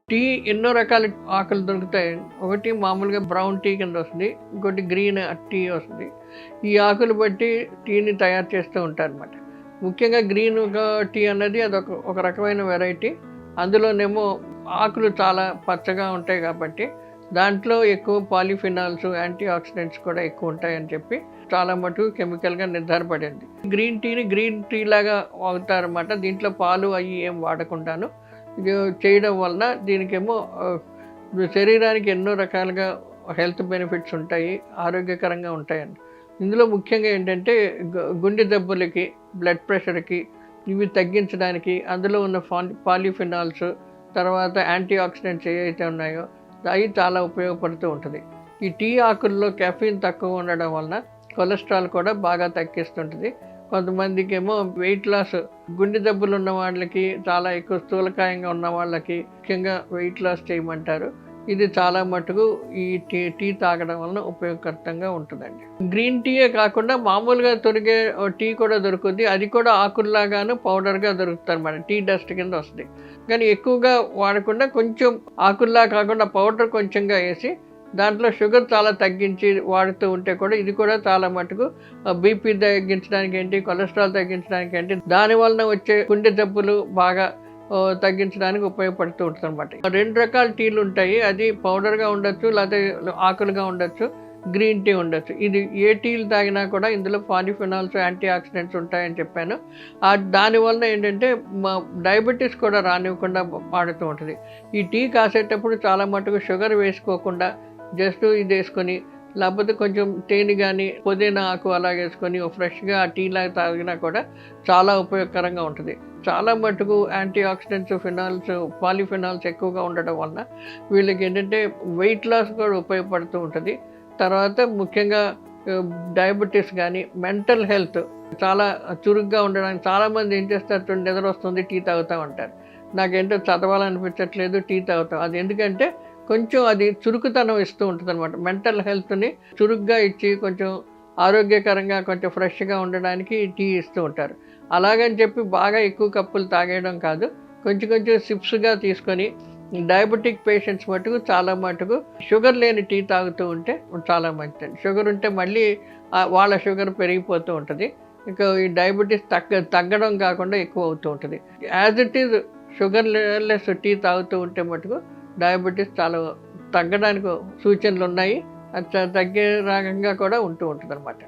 Tea ఎన్నో రకాల ఆకులు దొరుకుతాయి. ఒకటి మామూలుగా బ్రౌన్ టీ కింద వస్తుంది. ఇంకోటి గ్రీన్ టీ వస్తుంది. ఈ ఆకులు బట్టి టీని తయారు చేస్తూ ఉంటారనమాట. ముఖ్యంగా గ్రీన్‌గా టీ అన్నది ఒక రకమైన వెరైటీ. అందులోనేమో ఆకులు చాలా పచ్చగా ఉంటాయి కాబట్టి, దాంట్లో ఎక్కువ పాలిఫినాల్స్, యాంటీ ఆక్సిడెంట్స్ కూడా ఎక్కువ ఉంటాయని చెప్పి చాలా మటుకు కెమికల్‌గా నిర్ధారపడింది. గ్రీన్ టీని గ్రీన్ టీ లాగా వాగుతారనమాట. దీంట్లో పాలు అయి ఏం వాడకుండాను. ఇది చేయడం వలన దీనికేమో శరీరానికి ఎన్నో రకాలుగా హెల్త్ బెనిఫిట్స్ ఉంటాయి. ఆరోగ్యకరంగా ఉంటాయండి. ఇందులో ముఖ్యంగా ఏంటంటే గుండె జబ్బులకి, బ్లడ్ ప్రెషర్‌కి ఇవి తగ్గించడానికి అందులో ఉన్న పాలిఫినాల్స్, తర్వాత యాంటీ ఆక్సిడెంట్స్ ఏవైతే ఉన్నాయో అవి చాలా ఉపయోగపడుతూ ఉంటుంది. ఈ టీ ఆకుల్లో కెఫీన్ తక్కువ ఉండడం వలన కొలెస్ట్రాల్ కూడా బాగా తగ్గిస్తుంటుంది. కొంతమందికేమో వెయిట్ లాస్, గుండె జబ్బులు ఉన్న వాళ్ళకి, చాలా ఎక్కువ స్థూలకాయంగా ఉన్న వాళ్ళకి ముఖ్యంగా వెయిట్ లాస్ చేయమంటారు. ఇది చాలా మటుకు ఈ టీ తాగడం వలన ఉపయోగకరంగా ఉంటుందండి. గ్రీన్ టీయే కాకుండా మామూలుగా దొరికే టీ కూడా దొరుకుతుంది. అది కూడా ఆకుల్లాగాను పౌడర్‌గా దొరుకుతుందన్నమాట. టీ డస్ట్ కింద వస్తుంది. కానీ ఎక్కువగా వాడకుండా కొంచెం ఆకుల్లా కాకుండా పౌడర్ కొంచెంగా వేసి దాంట్లో షుగర్ చాలా తగ్గించి వాడుతూ ఉంటే కూడా ఇది కూడా చాలా మటుకు బీపీ తగ్గించడానికి ఏంటి, కొలెస్ట్రాల్ తగ్గించడానికి ఏంటి, దానివలన వచ్చే గుండె జబ్బులు బాగా తగ్గించడానికి ఉపయోగపడుతూ ఉంటుంది అనమాట. 2 రకాల టీలు ఉంటాయి. అది పౌడర్గా ఉండొచ్చు, లేకపోతే ఆకులుగా ఉండొచ్చు, గ్రీన్ టీ ఉండొచ్చు. ఇది ఏ టీలు తాగినా కూడా ఇందులో పాలిఫినాల్స్, యాంటీ ఆక్సిడెంట్స్ ఉంటాయని చెప్పాను. దానివల్ల ఏంటంటే డయాబెటీస్ కూడా రానివ్వకుండా వాడుతూ ఉంటుంది. ఈ టీ కాసేటప్పుడు చాలా మటుకు షుగర్ వేసుకోకుండా జస్ట్ ఇది వేసుకొని, లేకపోతే కొంచెం తేనె కానీ పుదీనా ఆకు అలా వేసుకొని ఫ్రెష్గా ఆ టీ లాగా తాగినా కూడా చాలా ఉపయోగకరంగా ఉంటుంది. చాలా మటుకు యాంటీ ఆక్సిడెంట్స్, ఫినాల్స్, పాలిఫినాల్స్ ఎక్కువగా ఉండడం వలన వీళ్ళకి ఏంటంటే వెయిట్ లాస్ కూడా ఉపయోగపడుతూ ఉంటుంది. తర్వాత ముఖ్యంగా డయాబెటీస్ కానీ, మెంటల్ హెల్త్ చాలా చురుగ్గా ఉండడానికి చాలామంది ఏం చేస్తారు, నిద్ర వస్తుంది టీ తాగుతామంటారు. నాకేంటో చదవాలనిపించట్లేదు, టీ తాగుతాం. అది ఎందుకంటే కొంచెం అది చురుకుతనం ఇస్తూ ఉంటుంది అనమాట. మెంటల్ హెల్త్ని చురుగ్గా ఇచ్చి కొంచెం ఆరోగ్యకరంగా కొంచెం ఫ్రెష్గా ఉండడానికి టీ ఇస్తూ ఉంటారు. అలాగని చెప్పి బాగా ఎక్కువ కప్పులు తాగేయడం కాదు. కొంచెం కొంచెం సిప్స్గా తీసుకొని డయాబెటిక్ పేషెంట్స్ మటుకు చాలా మటుకు షుగర్ లేని టీ తాగుతూ ఉంటే చాలా మంచిది. షుగర్ ఉంటే మళ్ళీ వాళ్ళ షుగర్ పెరిగిపోతూ ఉంటుంది. ఇంకా ఈ డయాబెటీస్ తగ్గడం కాకుండా ఎక్కువ అవుతూ ఉంటుంది. As it is sugarless tea తాగుతూ ఉంటే మటుకు డయాబెటీస్ చాలా తగ్గడానికి సూచనలు ఉన్నాయి. అది తగ్గే రకంగా కూడా ఉంటూ ఉంటుంది అనమాట.